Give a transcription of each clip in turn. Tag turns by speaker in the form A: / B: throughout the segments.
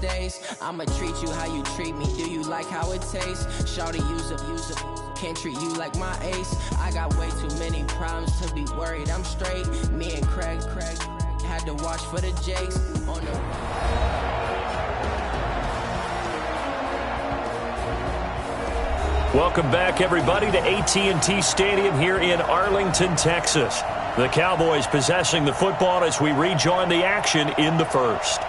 A: days. I'ma treat you how you treat me. Do you like how it tastes? Shawty, use up. Can't treat you like my ace. I got way too many problems to be worried. I'm straight. Me and Craig had to watch for the Jakes on the.
B: Welcome back, everybody, to AT&T Stadium here in Arlington, Texas. The Cowboys possessing the football as we rejoin the action in the first.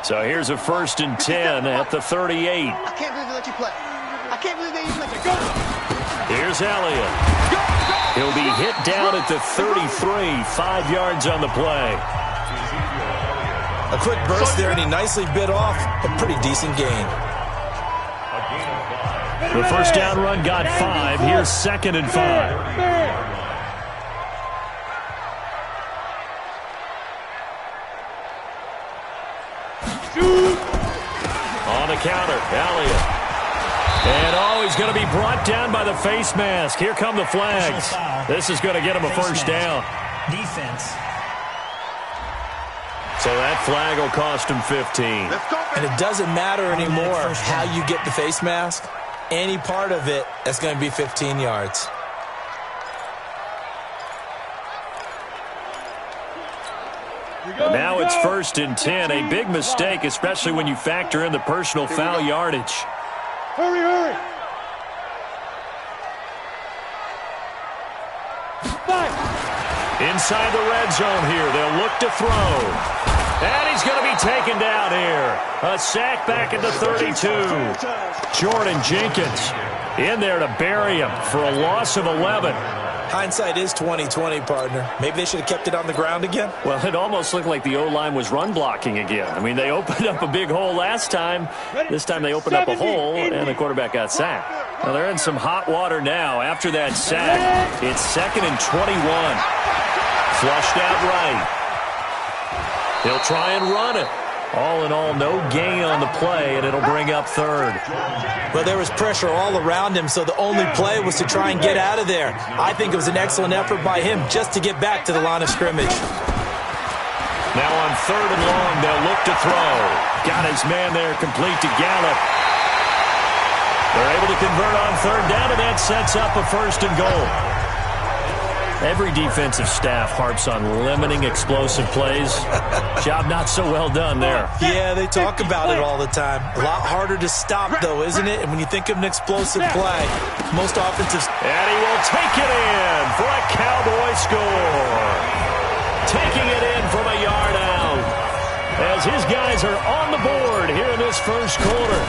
B: So here's a 1st and 10 at the 38.
C: I can't believe they let you play. I can't believe they even let you go.
B: Here's Elliott. He'll be hit down at the 33, 5 yards on the play.
D: A quick burst there, and he nicely bit off a pretty decent gain.
B: The first down run got 5. Here's 2nd and 5. On the counter, Elliott. And he's going to be brought down by the face mask. Here come the flags. This is going to get him a first down.
E: Defense.
B: So that flag will cost him 15.
D: And it doesn't matter anymore how you get the face mask. Any part of it, that's going to be 15 yards.
B: Now it's 1st and 10. A big mistake, especially when you factor in the personal foul yardage.
F: Hurry!
B: Inside the red zone here. They'll look to throw. And he's going to be taken down here. A sack back at the 32. Jordan Jenkins in there to bury him for a loss of 11.
D: Hindsight is 20/20, partner. Maybe they should have kept it on the ground again.
B: Well, it almost looked like the O-line was run blocking again. I mean, they opened up a big hole last time. This time they opened up a hole, and the quarterback got sacked. Well, they're in some hot water now after that sack. It's 2nd and 21. Flushed out right. He'll try and run it. All in all, no gain on the play, and it'll bring up 3rd.
D: Well, there was pressure all around him, so the only play was to try and get out of there. I think it was an excellent effort by him just to get back to the line of scrimmage.
B: Now on 3rd and long, they'll look to throw. Got his man there, complete to Gallup. They're able to convert on 3rd down, and that sets up a 1st and goal. Every defensive staff harps on limiting explosive plays. Job not so well done there.
D: Yeah, they talk about it all the time. A lot harder to stop, though, isn't it? And when you think of an explosive play, most offensive...
B: And he will take it in for a Cowboy score. Taking it in from a yard out. As his guys are on the board here in this first quarter.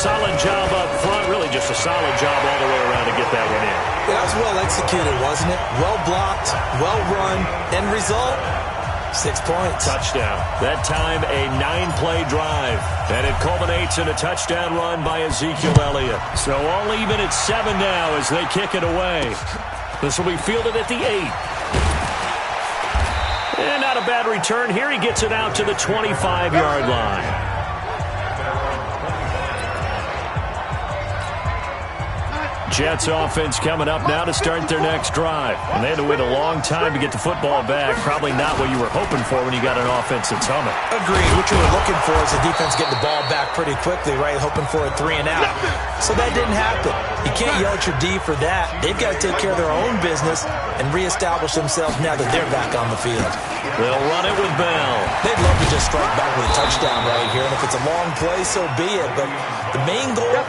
B: Solid job up front. Really just a solid job all the way around to get that one in.
D: That was well executed, wasn't it? Well blocked, well run. End result, 6 points.
B: Touchdown. That time a 9-play drive. And it culminates in a touchdown run by Ezekiel Elliott. So all even at 7 now as they kick it away. This will be fielded at the 8. And not a bad return. Here he gets it out to the 25-yard line. Jets offense coming up now to start their next drive. And they had to wait a long time to get the football back. Probably not what you were hoping for when you got an offense that's humming.
D: Agreed. What you were looking for is the defense getting the ball back pretty quickly, right? Hoping for a 3 and out. So that didn't happen. You can't yell at your D for that. They've got to take care of their own business and reestablish themselves now that they're back on the field.
B: They'll run it with Bell.
D: They'd love to just strike back with a touchdown right here. And if it's a long play, so be it. But the main goal,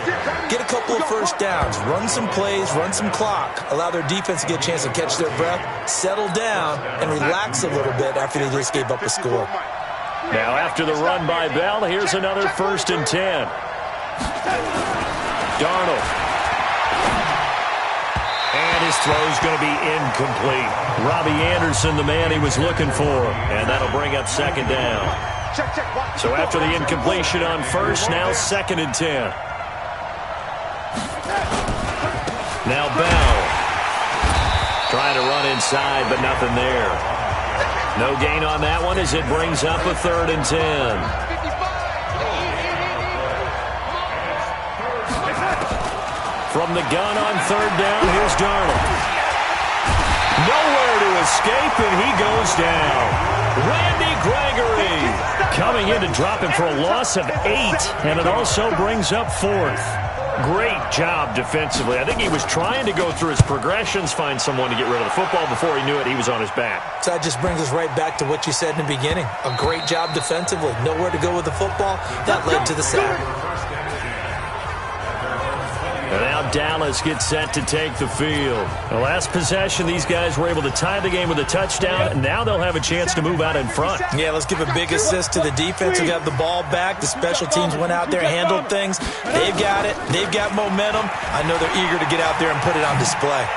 D: get a couple of first downs. Run some plays, run some clock. Allow their defense to get a chance to catch their breath, settle down, and relax a little bit after they just gave up a score.
B: Now after the run by Bell, here's another 1st and 10. Darnold. And his throw's going to be incomplete. Robbie Anderson, the man he was looking for. And that'll bring up 2nd down. So after the incompletion on 1st, now 2nd and 10. Now Bell. Trying to run inside, but nothing there. No gain on that one as it brings up a 3rd and 10. From the gun on third down, here's Darnold. Nowhere to escape, and he goes down. Randy Gregory coming in to drop him for a loss of 8, and it also brings up 4th. Great job defensively. I think he was trying to go through his progressions, find someone to get rid of the football. Before he knew it, he was on his back.
D: So that just brings us right back to what you said in the beginning. A great job defensively. Nowhere to go with the football. That led to the sack.
B: And now Dallas gets set to take the field. The last possession, these guys were able to tie the game with a touchdown, and now they'll have a chance to move out in front.
D: Yeah, let's give a big assist to the defense who got the ball back. The special teams went out there, handled things. They've got it. They've got momentum. I know they're eager to get out there and put it on display.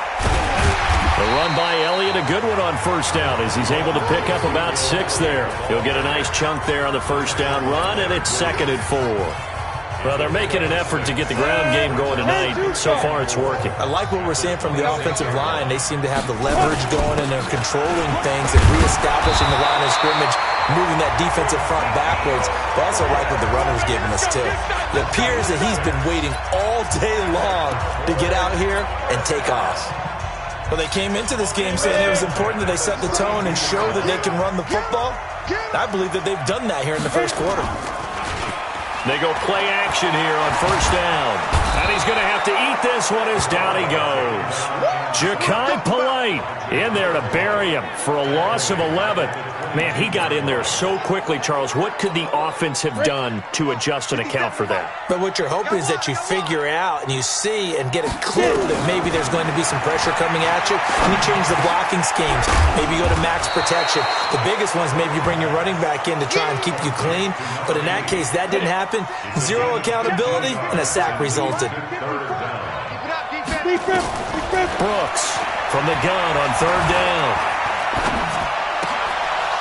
B: The run by Elliott, a good one on first down as he's able to pick up about 6 there. He'll get a nice chunk there on the first down run, and it's 2nd and 4. Well, they're making an effort to get the ground game going tonight. So far, it's working.
D: I like what we're seeing from the offensive line. They seem to have the leverage going, and they're controlling things and reestablishing the line of scrimmage, moving that defensive front backwards. But also like what the runner's giving us, too. It appears that he's been waiting all day long to get out here and take off. Well, they came into this game saying it was important that they set the tone and show that they can run the football. I believe that they've done that here in the first quarter.
B: They go play action here on first down. And he's going to have to eat this one as down he goes. Ja'Kai Polite in there to bury him for a loss of 11. Man, he got in there so quickly, Charles. What could the offense have done to adjust and account for that?
D: But what you're hoping is that you figure out and you see and get a clue that maybe there's going to be some pressure coming at you, and you change the blocking schemes. Maybe you go to max protection. The biggest ones, maybe you bring your running back in to try and keep you clean. But in that case, that didn't happen. 0 accountability, and a sack resulted.
B: Brooks from the gun on third down.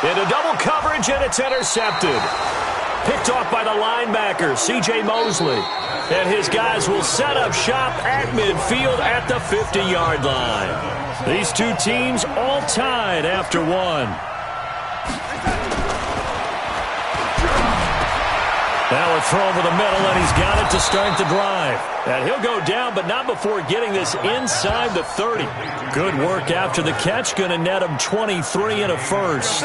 B: Into double coverage, and it's intercepted. Picked off by the linebacker, C.J. Mosley. And his guys will set up shop at midfield at the 50-yard line. These two teams all tied after 1. Now a throw over the middle, and he's got it to start the drive. And he'll go down, but not before getting this inside the 30. Good work after the catch. Going to net him 23 and a first.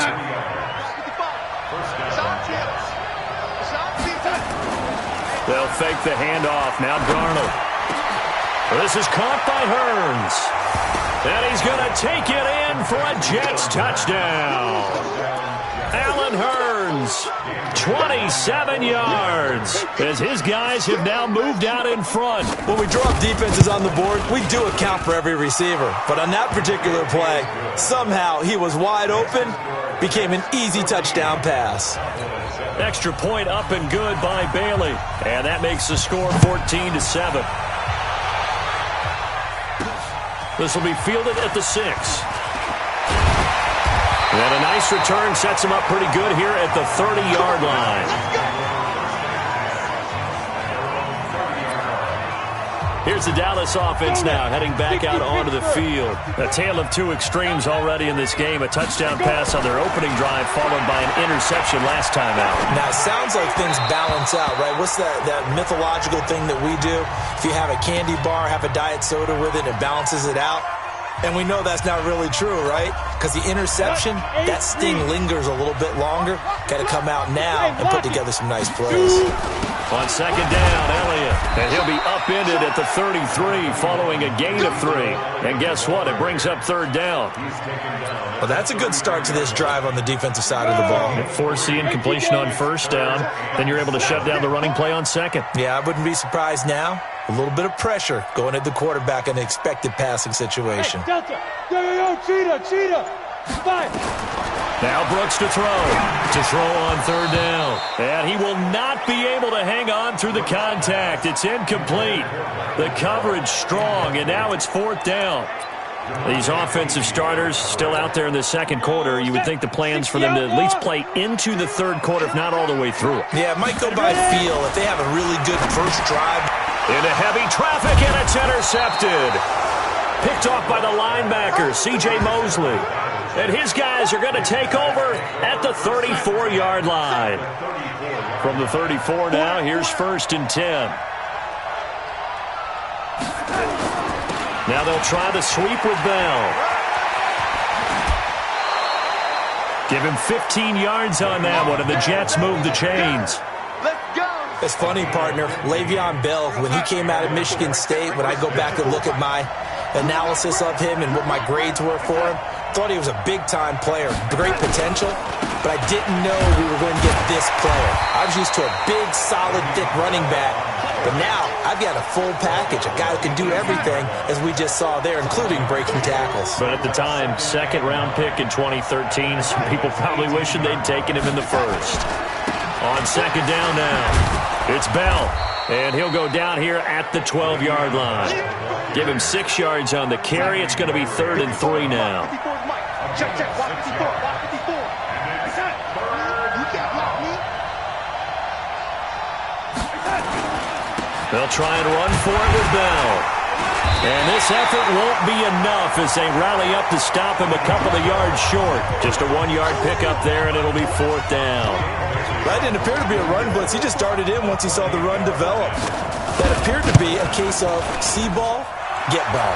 B: They'll fake the handoff. Now Darnold. This is caught by Hearns. And he's going to take it in for a Jets touchdown. Allen Hearns, 27 yards, as his guys have now moved out in front.
D: When we drop defenses on the board, we do account for every receiver. But on that particular play, somehow he was wide open, became an easy touchdown pass.
B: Extra point up and good by Bailey. And that makes the score 14-7. This will be fielded at the 6. And a nice return sets him up pretty good here at the 30-yard line. Here's the Dallas offense now heading back out onto the field. A tale of two extremes already in this game. A touchdown pass on their opening drive followed by an interception last time out.
D: Now, it sounds like things balance out, right? What's that mythological thing that we do? If you have a candy bar, have a diet soda with it, it balances it out. And we know that's not really true, right? Because the interception, that sting lingers a little bit longer. Got to come out now and put together some nice plays.
B: On second down, Elliott. And he'll be upended at the 33 following a gain of 3. And guess what? It brings up third down.
D: Well, that's a good start to this drive on the defensive side of the ball.
B: Forcing completion on first down. Then you're able to shut down the running play on second.
D: Yeah, I wouldn't be surprised now. A little bit of pressure going at the quarterback in an expected passing situation.
F: Hey, Delta. Yo, cheetah. Five.
B: Now Brooks to throw on third down. And he will not be able to hang on through the contact. It's incomplete. The coverage strong, and now it's fourth down. These offensive starters still out there in the second quarter. You would think the plans for them to at least play into the third quarter, if not all the way through.
D: Yeah, it might go by feel. If they have a really good first drive.
B: Into heavy traffic, and it's intercepted. Picked off by the linebacker, C.J. Mosley. And his guys are going to take over at the 34-yard line. From the 34 now, here's 1st and 10. Now they'll try the sweep with Bell. Give him 15 yards on that one, and the Jets move the chains.
D: It's funny, partner. Le'Veon Bell, when he came out of Michigan State, when I go back and look at my analysis of him and what my grades were for him, thought he was a big-time player, great potential, but I didn't know we were going to get this player. I was used to a big, solid, thick running back, but now I've got a full package, a guy who can do everything, as we just saw there, including breaking tackles.
B: But at the time, second-round pick in 2013, some people probably wishing they'd taken him in the first. On second down now, it's Bell, and he'll go down here at the 12-yard line. Give him 6 yards on the carry. It's going to be 3rd and 3 now.
C: Check, block 54, block 54. You can't block me.
B: They'll try and run for it with Bell. And this effort won't be enough as they rally up to stop him a couple of yards short. Just a 1-yard pickup there, and it'll be 4th down.
D: That didn't appear to be a run blitz. He just darted in once he saw the run develop. That appeared to be a case of see ball, get ball.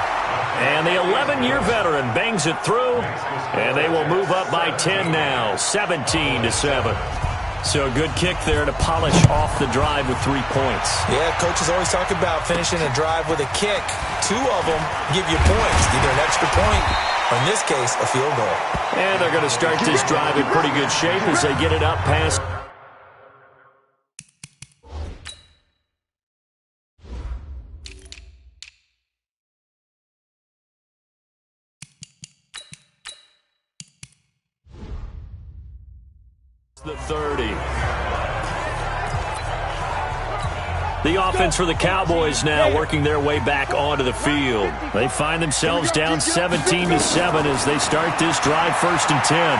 B: And the 11-year veteran bangs it through, and they will move up by 10 now, 17-7. So a good kick there to polish off the drive with 3 points.
D: Yeah, coaches always talk about finishing a drive with a kick. 2 of them give you points, either an extra point or, in this case, a field goal.
B: And they're going to start this drive in pretty good shape as they get it up past the 30. The offense for the Cowboys now working their way back onto the field. They find themselves down 17-7 as they start this drive 1st and 10.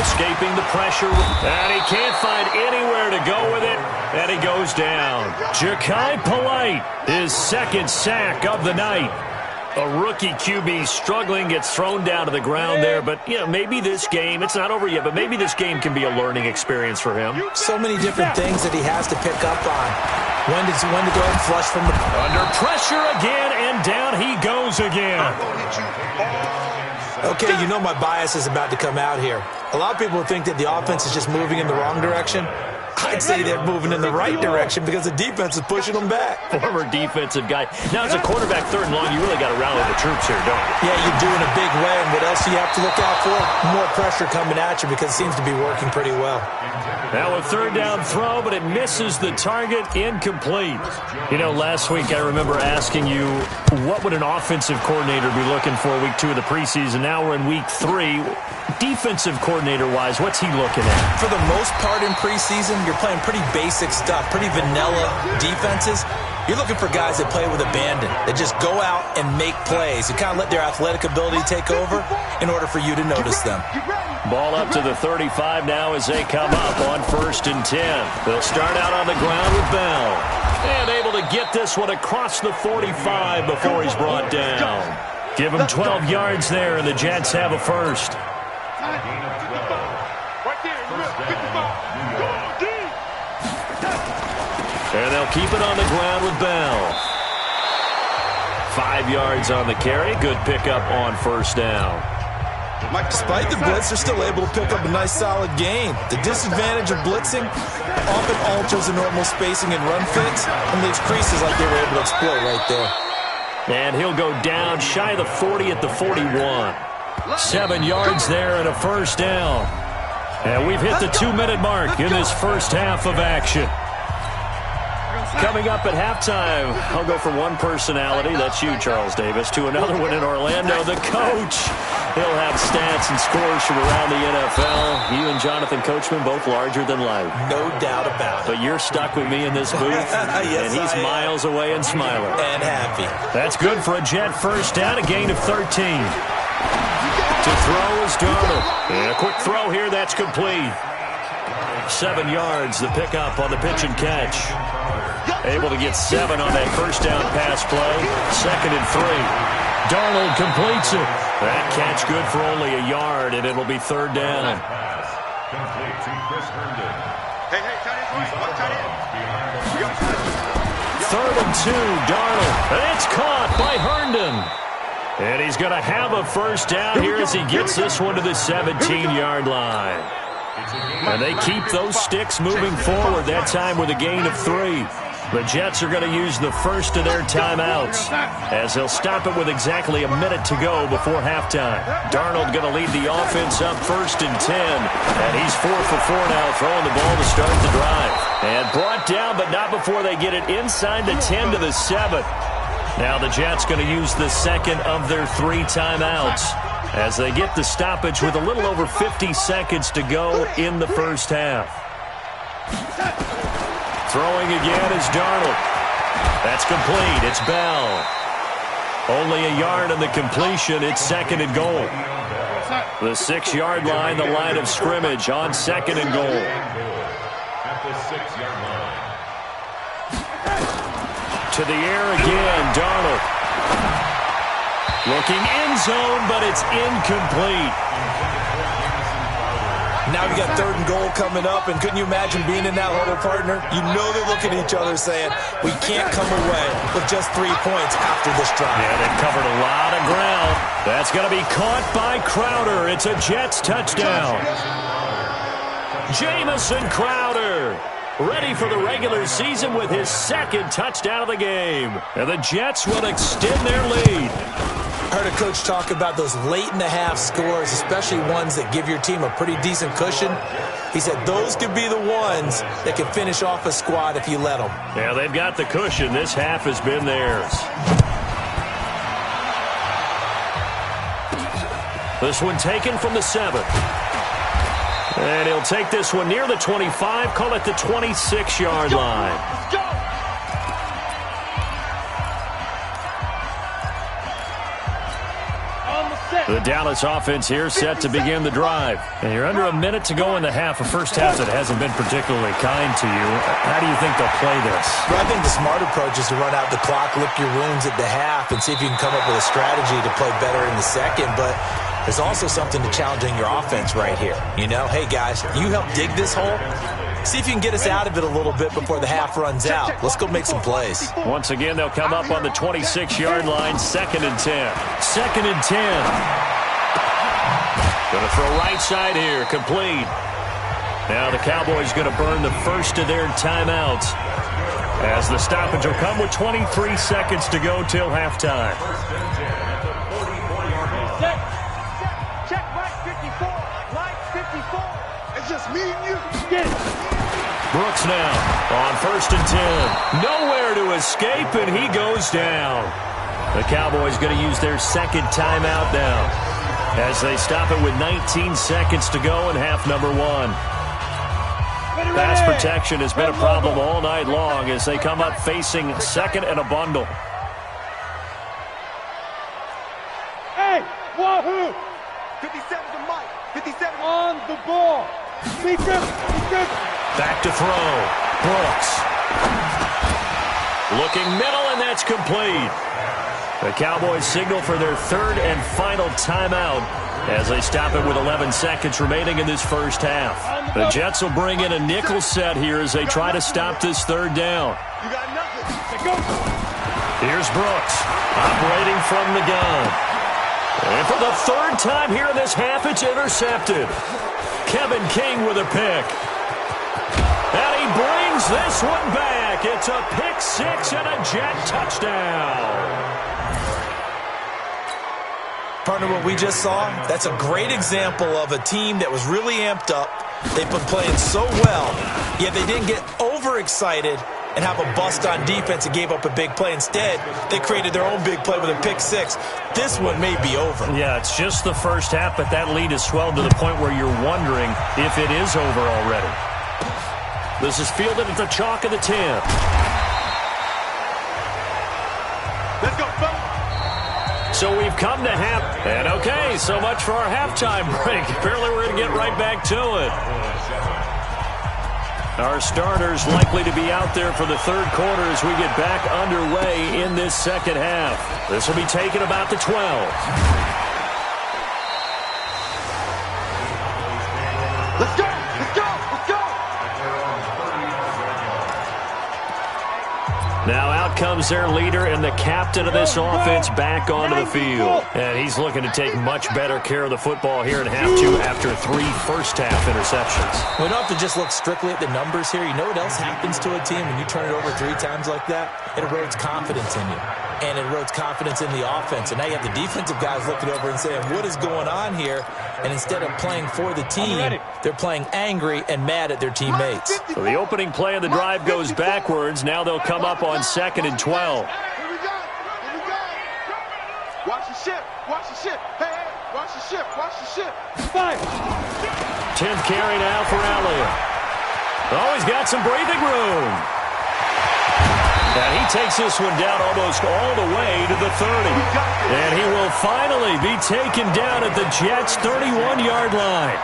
B: Escaping the pressure, and he can't find anywhere to go with it, and he goes down. Ja'Kai Polite, his 2nd sack of the night. A rookie QB struggling, gets thrown down to the ground there. But, you know, maybe this game, it's not over yet, but maybe this game can be a learning experience for him.
D: So many different things that he has to pick up on. When to go ahead and flush from the...
B: Under pressure again, and down he goes again.
D: Okay, you know my bias is about to come out here. A lot of people think that the offense is just moving in the wrong direction. I'd say they're moving in the right direction because the defense is pushing them back.
B: Former defensive guy. Now, as a quarterback, 3rd and long, you really got to rally the troops here, don't you?
D: Yeah, you do in a big way. And what else do you have to look out for? More pressure coming at you because it seems to be working pretty well.
B: Now a 3rd down throw, but it misses the target, incomplete. You know, last week I remember asking you, what would an offensive coordinator be looking for week 2 of the preseason? Now we're in week 3. Defensive coordinator-wise, what's he looking at?
D: For the most part in preseason, you're playing pretty basic stuff, pretty vanilla defenses. You're looking for guys that play with abandon, that just go out and make plays. You kind of let their athletic ability take over in order for you to notice them.
B: Ball up to the 35 now as they come up on 1st and 10. They'll start out on the ground with Bell. And able to get this one across the 45 before he's brought down. Give him 12 yards there, and the Jets have a first. And they'll keep it on the ground with Bell. 5 yards on the carry. Good pickup on 1st down.
D: Despite the blitz, they're still able to pick up a nice, solid gain. The disadvantage of blitzing often alters the normal spacing and run fits and leaves creases like they were able to exploit right there.
B: And he'll go down shy of the 40 at the 41. 7 yards there and a 1st down. And we've hit the 2-minute mark in this first half of action. Coming up at halftime, I'll go from one personality, that's you, Charles Davis, to another one in Orlando, the coach. He'll have stats and scores from around the NFL. You and Jonathan Coachman, both larger than life.
D: No doubt about it.
B: But you're stuck with me in this booth,
D: yes,
B: and he's miles away and smiling.
D: And happy.
B: That's good for a Jet first down, a gain of 13. To throw is Darnold. And a quick throw here, that's complete. 7 yards, the pickup on the pitch and catch. Able to get 7 on that first down pass play. 2nd and 3. Darnold completes it. That catch good for only a yard, and it'll be 3rd down. 3rd and 2, Darnold. And it's caught by Herndon. And he's going to have a first down here as he gets this one to the 17-yard line. And they keep those sticks moving forward, that time with a gain of 3. The Jets are going to use the first of their timeouts as they'll stop it with exactly a minute to go before halftime. Darnold going to lead the offense up 1st and 10. And he's 4 for 4 now, throwing the ball to start the drive. And brought down, but not before they get it inside the 10 to the 7. Now the Jets going to use the second of their 3 timeouts as they get the stoppage with a little over 50 seconds to go in the first half. Throwing again is Darnold. That's complete. It's Bell. Only a yard on the completion. It's 2nd and goal. The 6-yard line, the line of scrimmage on 2nd and goal.
C: At the 6-yard line.
B: To the air again, Darnold. Looking end zone, but it's incomplete.
D: Now we got 3rd and goal coming up, and couldn't you imagine being in that huddle, partner? You know they're looking at each other saying, we can't come away with just 3 points after this drive.
B: Yeah, they've covered a lot of ground. That's going to be caught by Crowder. It's a Jets touchdown. Jamison Crowder, ready for the regular season with his 2nd touchdown of the game. And the Jets will extend their lead.
D: I heard a coach talk about those late-in-the-half scores, especially ones that give your team a pretty decent cushion. He said those could be the ones that can finish off a squad if you let them.
B: Yeah, they've got the cushion. This half has been theirs. This one taken from the 7. And he'll take this one near the 25, call it the 26-yard line.
C: Let's go!
B: The Dallas offense here set to begin the drive. And you're under a minute to go in the half, a first half that hasn't been particularly kind to you. How do you think they'll play this?
D: Well, I think the smart approach is to run out the clock, lick your wounds at the half, and see if you can come up with a strategy to play better in the second. But there's also something to challenging your offense right here. You know, hey, guys, you help dig this hole. See if you can get us out of it a little bit before the half runs out. Let's go make some plays.
B: Once again, they'll come up on the 26-yard line, 2nd and 10. 2nd and 10. Going to throw right side here, complete. Now the Cowboys going to burn the first of their timeouts as the stoppage will come with 23 seconds to go till halftime.
C: Check right 54. Right 54. It's just me and you. Get it.
B: Brooks now on 1st and 10. Nowhere to escape, and he goes down. The Cowboys going to use their 2nd timeout now as they stop it with 19 seconds to go in half number 1. Pass protection has been a problem all night long as they come up facing 2nd and a bundle.
F: Hey, wahoo!
C: 57 to Mike. 57
F: On the ball. Be good.
B: Back to throw. Brooks. Looking middle, and that's complete. The Cowboys signal for their 3rd and final timeout as they stop it with 11 seconds remaining in this first half. The Jets will bring in a nickel set here as they try to stop this 3rd down.
C: You got nothing. Go.
B: Here's Brooks operating from the gun. And for the 3rd time here in this half, it's intercepted. Kevin King with a pick. And he brings this one back. It's a pick 6 and a Jet touchdown.
D: Partner, what we just saw, that's a great example of a team that was really amped up. They've been playing so well, yet they didn't get overexcited and have a bust on defense and gave up a big play. Instead, they created their own big play with a pick 6. This one may be over.
B: Yeah, it's just the first half, but that lead has swelled to the point where you're wondering if it is over already. This is fielded at the chalk of the 10.
C: Let's go, fellas.
B: So we've come to half. And okay, so much for our halftime break. Apparently we're going to get right back to it. Our starters likely to be out there for the 3rd quarter as we get back underway in this 2nd half. This will be taken about the 12.
C: Let's go. Let's go. Let's go.
B: Now out comes their leader and the captain of this offense back onto the field. And he's looking to take much better care of the football here in half two after 3 first-half interceptions.
D: We don't have to just look strictly at the numbers here. You know what else happens to a team when you turn it over 3 times like that? It erodes confidence in you. And it erodes confidence in the offense. And now you have the defensive guys looking over and saying, what is going on here? And instead of playing for the team, they're playing angry and mad at their teammates.
B: So the opening play of the drive goes backwards. Now they'll come up on 2nd and 12.
C: Here we go. Here we go. Watch the ship. Watch the ship. Hey, watch the ship. Watch the ship.
B: 10th carry now for Elliott. Oh, he's got some breathing room. And he takes this one down almost all the way to the 30. And he will finally be taken down at the Jets' 31-yard line.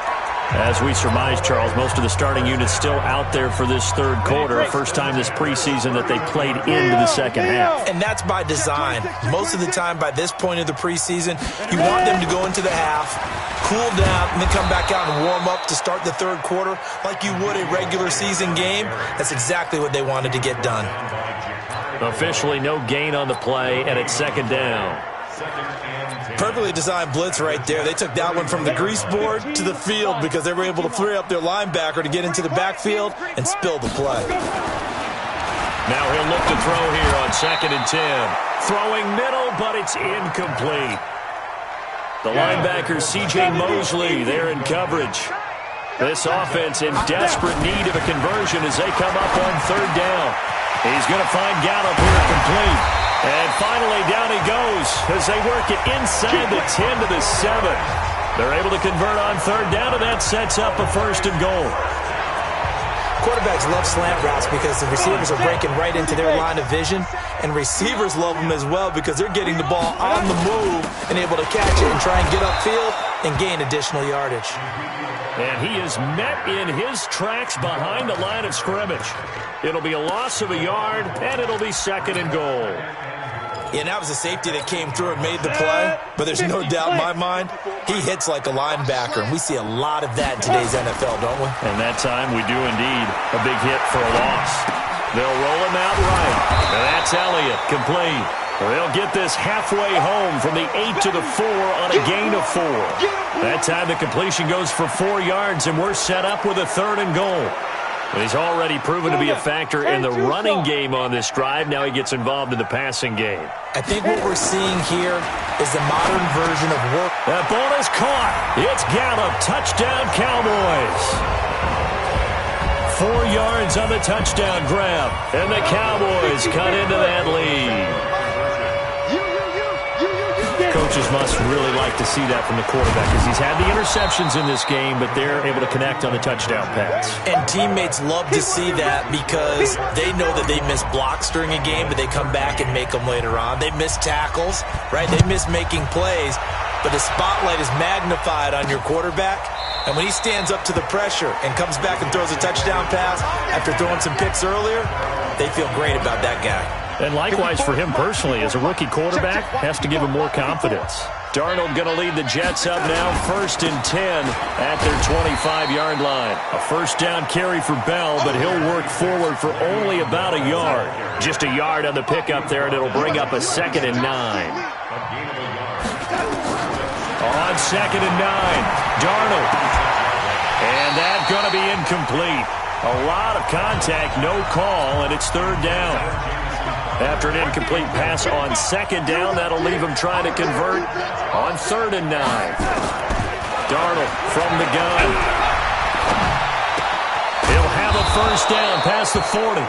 B: As we surmise, Charles, most of the starting unit's still out there for this third quarter. First time this preseason that they played into the second half.
D: And that's by design. Most of the time by this point of the preseason, you want them to go into the half, cool down, and then come back out and warm up to start the third quarter like you would a regular season game. That's exactly what they wanted to get done.
B: Officially no gain on the play, and it's 2nd down.
D: Perfectly designed blitz right there. They took that one from the grease board to the field because they were able to free up their linebacker to get into the backfield and spill the play.
B: Now he'll look to throw here on 2nd and 10. Throwing middle, but it's incomplete. The linebacker, C.J. Mosley, there in coverage. This offense in desperate need of a conversion as they come up on 3rd down. He's going to find Gallup here complete. And finally, down he goes as they work it inside the 10 to the 7. They're able to convert on 3rd down, and that sets up a 1st and goal.
D: Quarterbacks love slant routes because the receivers are breaking right into their line of vision, and receivers love them as well because they're getting the ball on the move and able to catch it and try and get upfield and gain additional yardage.
B: And he is met in his tracks behind the line of scrimmage. It'll be a loss of a yard, and it'll be 2nd and goal.
D: Yeah, and that was a safety that came through and made the play, but there's no doubt in my mind, he hits like a linebacker, and we see a lot of that in today's NFL, don't we?
B: And that time we do indeed. A big hit for a loss. They'll roll him out right, and that's Elliott, complete. They'll get this halfway home from the 8 to the 4 on a gain of 4. That time the completion goes for 4 yards, and we're set up with a 3rd and goal. He's already proven to be a factor in the running game on this drive. Now he gets involved in the passing game.
D: I think what we're seeing here is the modern version of work.
B: That ball is caught. It's Gallup. Touchdown, Cowboys. 4 yards on the touchdown grab. And the Cowboys cut into that lead. Coaches must really like to see that from the quarterback because he's had the interceptions in this game, but they're able to connect on the touchdown pass.
D: And teammates love to see that because they know that they miss blocks during a game, but they come back and make them later on. They miss tackles, right? They miss making plays, but the spotlight is magnified on your quarterback. And when he stands up to the pressure and comes back and throws a touchdown pass after throwing some picks earlier, they feel great about that guy.
B: And likewise for him personally, as a rookie quarterback, has to give him more confidence. Darnold going to lead the Jets up now, 1st and 10 at their 25-yard line. A 1st down carry for Bell, but he'll work forward for only about a yard. Just a yard on the pickup there, and it'll bring up a 2nd and 9. On 2nd and 9, Darnold. And that's going to be incomplete. A lot of contact, no call, and it's 3rd down. After an incomplete pass on 2nd down, that'll leave him trying to convert on 3rd and 9. Darnold from the gun. He'll have a 1st down past the 40.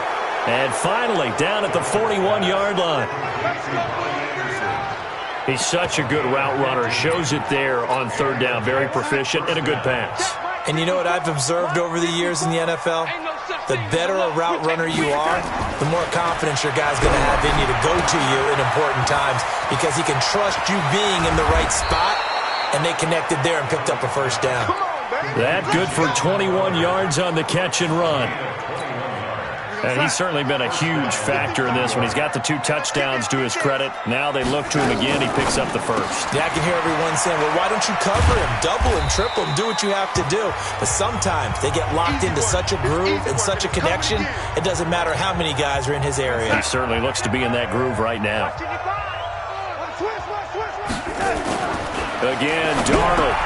B: And finally, down at the 41-yard line. He's such a good route runner. Shows it there on 3rd down. Very proficient and a good pass.
D: And you know what I've observed over the years in the NFL? The better a route runner you are, the more confidence your guy's going to have in you to go to you in important times because he can trust you being in the right spot, and they connected there and picked up a 1st down.
B: That good for 21 yards on the catch and run. And he's certainly been a huge factor in this one. He's got the 2 touchdowns to his credit. Now they look to him again. He picks up the first.
D: Yeah, I can hear everyone saying, well, why don't you cover him? Double him, triple him, do what you have to do. But sometimes they get locked into such a groove and such a connection, it doesn't matter how many guys are in his area.
B: He certainly looks to be in that groove right now. Again, Darnold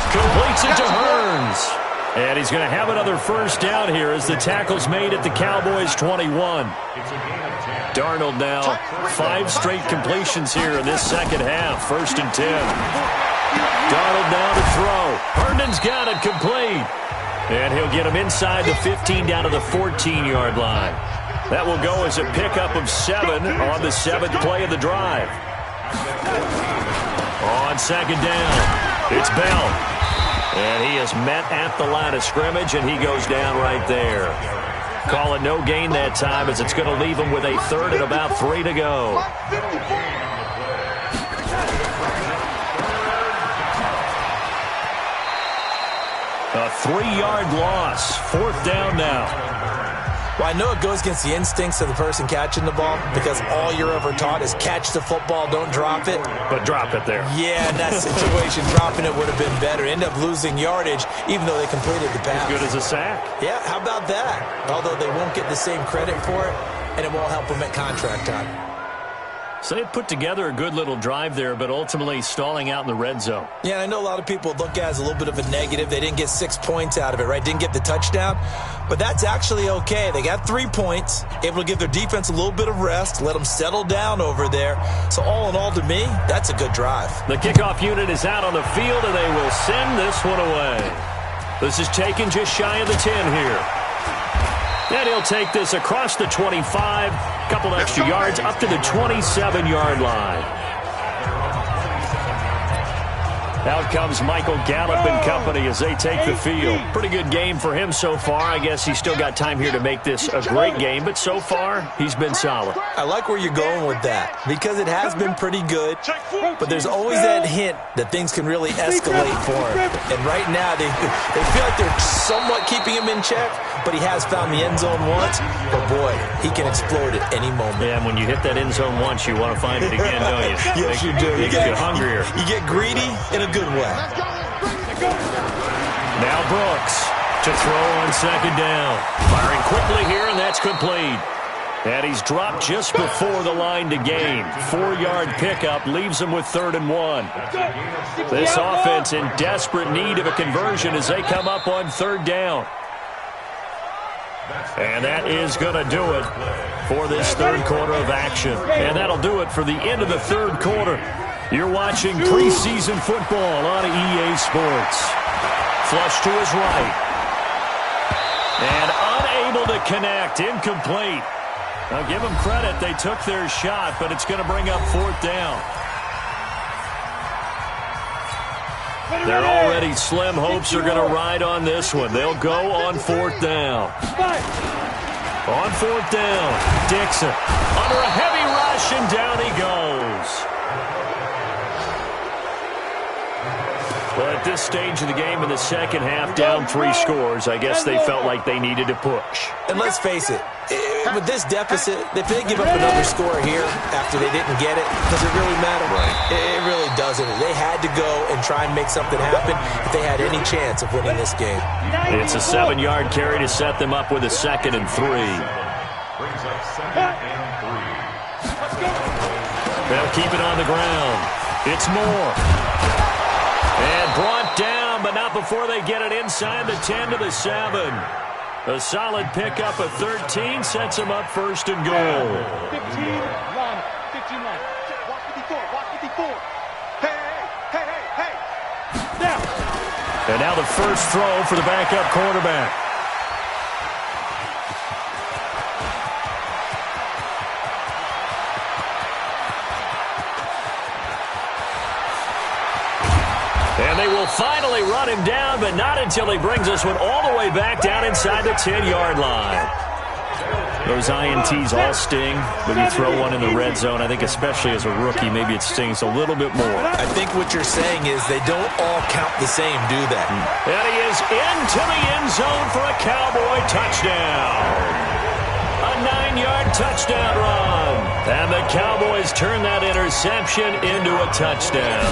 B: completes it to Hearns. And he's going to have another first down here as the tackle's made at the Cowboys' 21. Darnold now 5 straight completions here in this second half. 1st and 10. Darnold now to throw. Herndon's got it complete. And he'll get him inside the 15 down to the 14-yard line. That will go as a pickup of 7 on the 7th play of the drive. On second down, it's Bell. And he is met at the line of scrimmage, and he goes down right there. Call it no gain that time, as it's going to leave him with a 3rd and about 3 to go. A 3-yard loss. 4th down now.
D: Well, I know it goes against the instincts of the person catching the ball because all you're ever taught is catch the football, don't drop it.
B: But drop it there.
D: Yeah, in that situation, dropping it would have been better. End up losing yardage, even though they completed the pass.
B: As good as a sack.
D: Yeah, how about that? Although they won't get the same credit for it, and it won't help them at contract time.
B: So they put together a good little drive there, but ultimately stalling out in the red zone.
D: Yeah, I know a lot of people look at it as a little bit of a negative. They didn't get 6 points out of it, right? Didn't get the touchdown. But that's actually okay. They got 3 points, able to give their defense a little bit of rest, let them settle down over there. So all in all, to me, that's a good drive.
B: The kickoff unit is out on the field, and they will send this one away. This is taken just shy of the 10 here. And he'll take this across the 25, couple extra yards up to the 27-yard line. Out comes Michael Gallup and company as they take the field. Pretty good game for him so far. I guess he's still got time here to make this a great game, but so far, he's been solid.
D: I like where you're going with that because it has been pretty good, but there's always that hint that things can really escalate for him. And right now, they feel like they're somewhat keeping him in check, but he has found the end zone once. But, boy, he can explode at any moment.
B: Yeah, and when you hit that end zone once, you want to find it again, don't you?
D: Yes, you do.
B: You get hungrier.
D: You get greedy in a good way.
B: Now Brooks to throw on second down. Firing quickly here, and that's complete. And he's dropped just before the line to gain. 4-yard pickup leaves him with 3rd and 1. This offense in desperate need of a conversion as they come up on 3rd down. And that is going to do it for this 3rd quarter of action. And that'll do it for the end of the 3rd quarter. You're watching preseason football on EA Sports. Flush to his right. And unable to connect. Incomplete. Now give them credit. They took their shot, but it's going to bring up 4th down. They're already slim hopes are going to ride on this one. They'll go on 4th down. On 4th down, Dixon under a heavy rush, and down he goes. Well, at this stage of the game in the second half, down 3 scores, I guess they felt like they needed to push.
D: And let's face it, with this deficit, if they give up another score here after they didn't get it, does it really matter? Right. It really doesn't. They had to go and try and make something happen if they had any chance of winning this game.
B: It's a 7-yard carry to set them up with a 2nd and 3. They'll keep it on the ground. It's Moore. And brought down, but not before they get it inside the 10 to the 7. A solid pickup of 13 sets them up 1st and goal.
F: 15 line. 15 line. Watch 54. Watch 54. Hey. Now.
B: And now the first throw for the backup quarterback. And they will finally run him down, but not until he brings this one all the way back down inside the 10-yard line. Those INTs all sting when you throw one in the red zone. I think especially as a rookie, maybe it stings a little bit more.
D: I think what you're saying is they don't all count the same, do they?
B: And he is into the end zone for a Cowboy touchdown. 9-yard touchdown run. And the Cowboys turn that interception into a touchdown.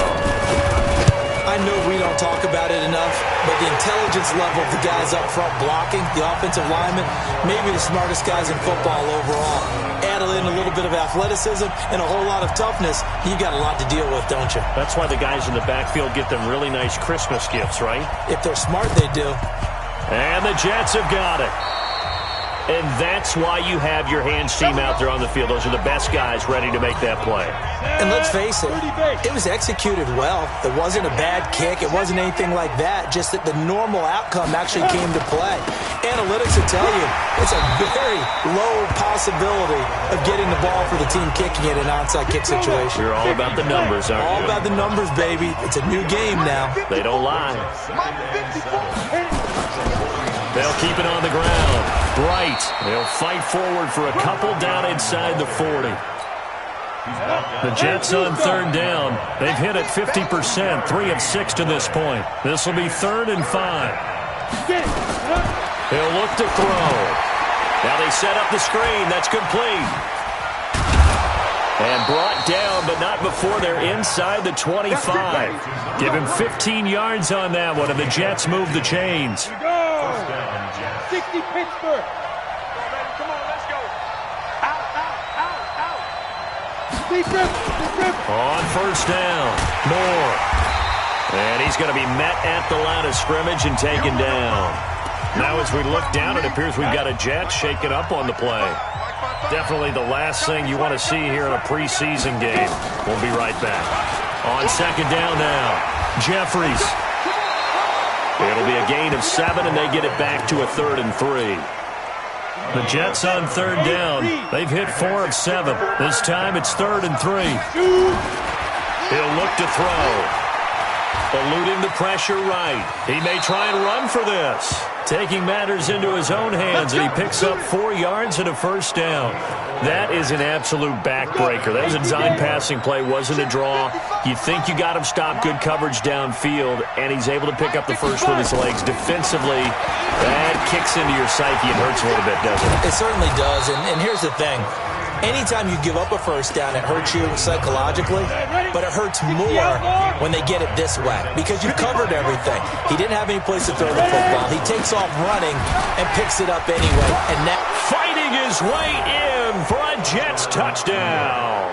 D: I know we don't talk about it enough, but the intelligence level of the guys up front blocking, the offensive linemen, maybe the smartest guys in football overall. Add in a little bit of athleticism and a whole lot of toughness, you got a lot to deal with, don't you?
B: That's why the guys in the backfield get them really nice Christmas gifts, right?
D: If they're smart, they do.
B: And the Jets have got it. And that's why you have your hands team out there on the field. Those are the best guys ready to make that play.
D: And let's face it, it was executed well. It wasn't a bad kick. It wasn't anything like that. Just that the normal outcome actually came to play. Analytics will tell you it's a very low possibility of getting the ball for the team kicking it in an onside kick situation.
B: You're all about the numbers, aren't you?
D: All about the numbers, baby. It's a new game now.
B: They don't lie. They'll keep it on the ground. Bright. They'll fight forward for a couple down inside the 40. The Jets on third down. They've hit it 50%, 3 of 6 to this point. This will be 3rd and 5. He'll look to throw. Now they set up the screen. That's complete. And brought down, but not before they're inside the 25. Give him 15 yards on that one, and the Jets move the chains.
F: 60 Pittsburgh. Come on, let's go. Out. Deep rip.
B: On first down, Moore. And he's going to be met at the line of scrimmage and taken down. Now as we look down, it appears we've got a Jet shaking up on the play. Definitely the last thing you want to see here in a preseason game. We'll be right back. On second down now, Jeffries. It'll be a gain of 7, and they get it back to a 3rd and 3. The Jets on third down. They've hit 4 of 7. This time it's 3rd and 3. He'll look to throw. Eluding the pressure right. He may try and run for this. Taking matters into his own hands, and he picks up 4 yards and a first down. That is an absolute backbreaker. That was a design passing play, wasn't a draw. You think you got him stopped, good coverage downfield, and he's able to pick up the first with his legs. Defensively, that kicks into your psyche and hurts a little bit, doesn't it?
D: It certainly does, and here's the thing. Anytime you give up a first down, it hurts you psychologically, but it hurts more when they get it this way because you've covered everything. He didn't have any place to throw the football. He takes off running and picks it up anyway. And now
B: fighting his way in for a Jets touchdown.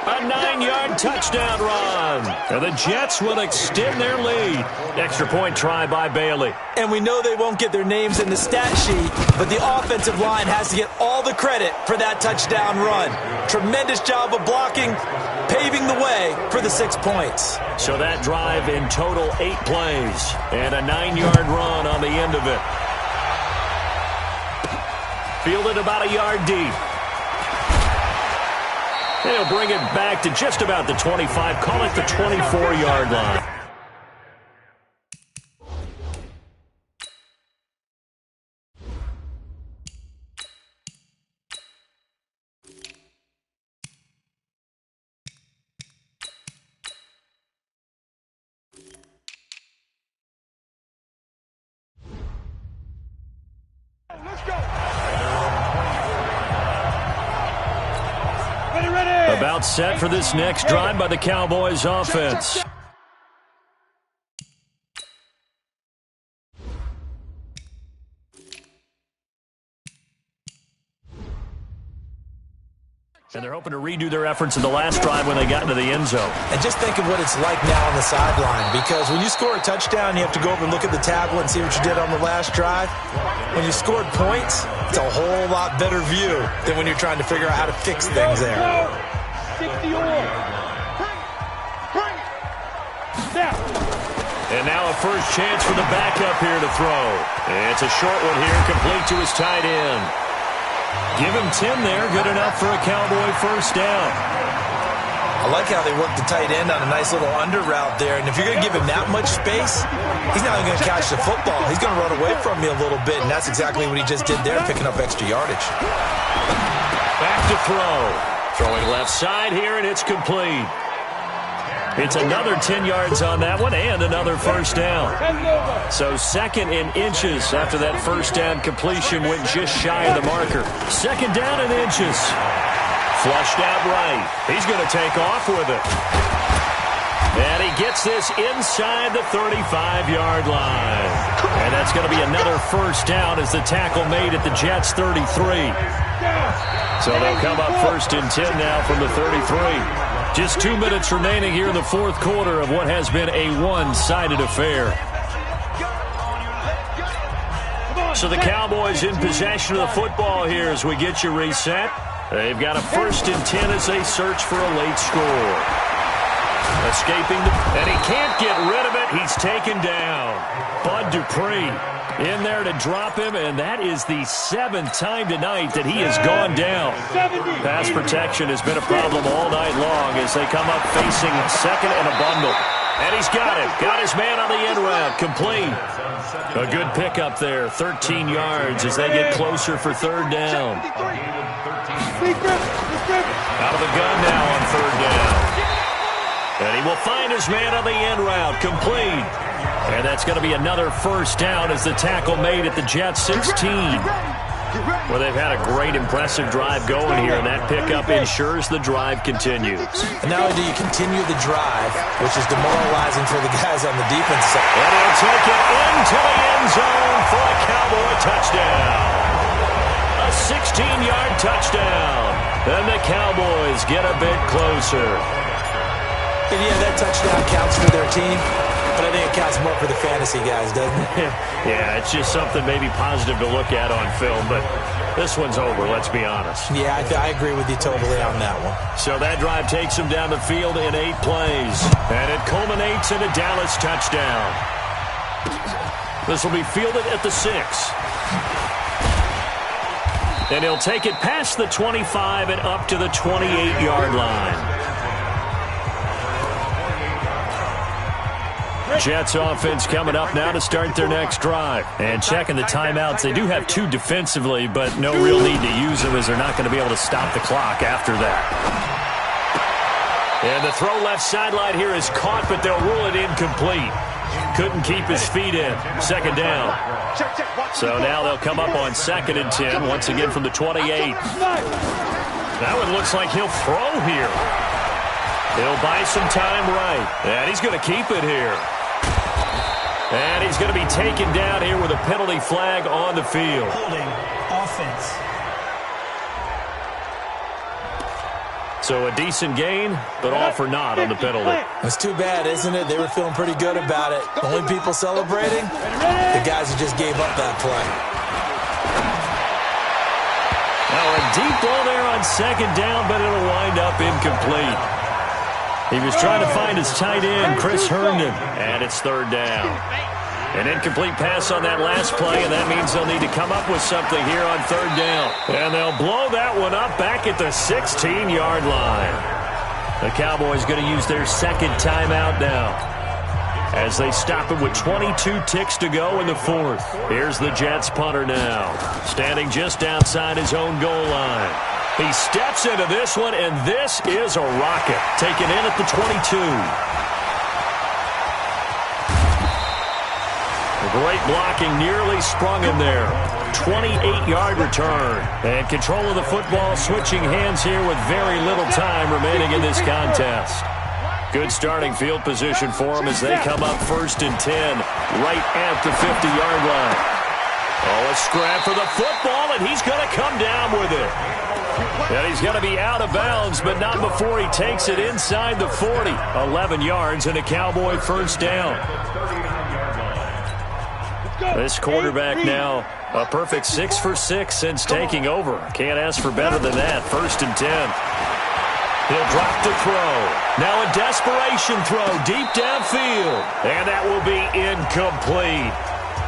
B: A 9-yard touchdown run. And the Jets will extend their lead. Extra point try by Bailey.
D: And we know they won't get their names in the stat sheet, but the offensive line has to get all the credit for that touchdown run. Tremendous job of blocking, paving the way for the 6 points.
B: So that drive in total 8 plays and a 9-yard run on the end of it. Fielded about a yard deep. And he'll bring it back to just about the 25. Call it the 24-yard line.
F: Let's go.
B: About set for this next drive by the Cowboys offense. And they're hoping to redo their efforts in the last drive when they got into the end zone.
D: And just think of what it's like now on the sideline, because when you score a touchdown, you have to go over and look at the tablet and see what you did on the last drive. When you scored points, it's a whole lot better view than when you're trying to figure out how to fix things there.
F: 60 all.
B: And now a first chance for the backup here to throw. It's a short one here, complete to his tight end. Give him 10 there, good enough for a Cowboy first down.
D: I like how they work the tight end on a nice little under route there. And if you're going to give him that much space, he's not even going to catch the football. He's going to run away from me a little bit, and that's exactly what he just did there, picking up extra yardage.
B: Back to throw. Throwing left side here, and it's complete. It's another 10 yards on that one and another first down. So 2nd and inches after that first down completion went just shy of the marker. 2nd down and inches. Flushed out right. He's going to take off with it. And he gets this inside the 35-yard line. And that's going to be another first down as the tackle made at the Jets' 33. So they'll come up 1st and 10 now from the 33. Just 2 minutes remaining here in the 4th quarter of what has been a one-sided affair. So the Cowboys in possession of the football here as we get you reset. They've got a 1st and 10 as they search for a late score. Escaping, and he can't get rid of it. He's taken down. Bud Dupree in there to drop him, and that is the 7th time tonight that he has gone down. Pass protection has been a problem all night long as they come up facing 2nd and a bundle. And he's got him. Got his man on the end route. Complete. A good pickup there. 13 yards as they get closer for 3rd down. Out of the gun now on 3rd down. And he will find his man on the end route. Complete. And that's going to be another first down as the tackle made at the Jets' 16. Well, they've had a great, impressive drive going here, and that pickup ensures the drive continues.
D: And not only do you continue the drive, which is demoralizing for the guys on the defense side.
B: And he'll take it into the end zone for a Cowboy touchdown. A 16-yard touchdown. And the Cowboys get a bit closer.
D: And yeah, that touchdown counts for their team, but I think it counts more for the fantasy guys, doesn't it?
B: Yeah, it's just something maybe positive to look at on film, but this one's over, let's be honest.
D: Yeah, I agree with you totally on that one.
B: So that drive takes him down the field in 8 plays, and it culminates in a Dallas touchdown. This will be fielded at the 6. And he'll take it past the 25 and up to the 28-yard line. Jets offense coming up now to start their next drive. And checking the timeouts. They do have 2 defensively, but no real need to use them as they're not going to be able to stop the clock after that. And the throw left sideline here is caught, but they'll rule it incomplete. Couldn't keep his feet in. 2nd down. So now they'll come up on 2nd and 10, once again from the 28. That one looks like he'll throw here. He'll buy some time right. And he's going to keep it here. And he's going to be taken down here with a penalty flag on the field.
E: Holding offense.
B: So a decent gain, but all for naught on the penalty.
D: It's too bad, isn't it? They were feeling pretty good about it. Only people celebrating? The guys who just gave up that play.
B: Now a deep ball there on 2nd down, but it'll wind up incomplete. He was trying to find his tight end, Chris Herndon, and it's 3rd down. An incomplete pass on that last play, and that means they'll need to come up with something here on 3rd down. And they'll blow that one up back at the 16-yard line. The Cowboys going to use their 2nd timeout now as they stop it with 22 ticks to go in the 4th. Here's the Jets punter now, standing just outside his own goal line. He steps into this one, and this is a rocket. Taken in at the 22. Great blocking, nearly sprung him there. 28-yard return. And control of the football, switching hands here with very little time remaining in this contest. Good starting field position for them as they come up 1st and 10, right at the 50-yard line. Oh, a scrap for the football, and he's going to come down with it. And he's going to be out of bounds, but not before he takes it inside the 40. 11 yards and a Cowboy first down. This quarterback now a perfect 6 for 6 since taking over. Can't ask for better than that. 1st and 10. He'll drop the throw. Now a desperation throw deep downfield. And that will be incomplete.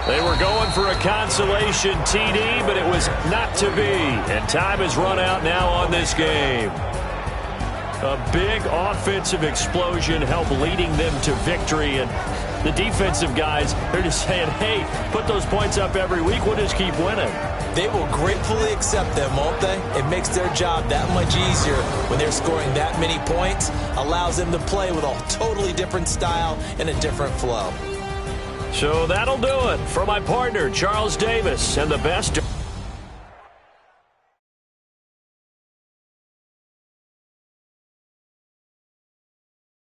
B: They were going for a consolation TD, but it was not to be. And time has run out now on this game. A big offensive explosion helped leading them to victory, and The defensive guys, they're just saying, hey, put those points up every week. We'll just keep winning.
D: They will gratefully accept them, won't they? It makes their job that much easier when they're scoring that many points. Allows them to play with a totally different style and a different flow.
B: So that'll do it for my partner, Charles Davis, and the best.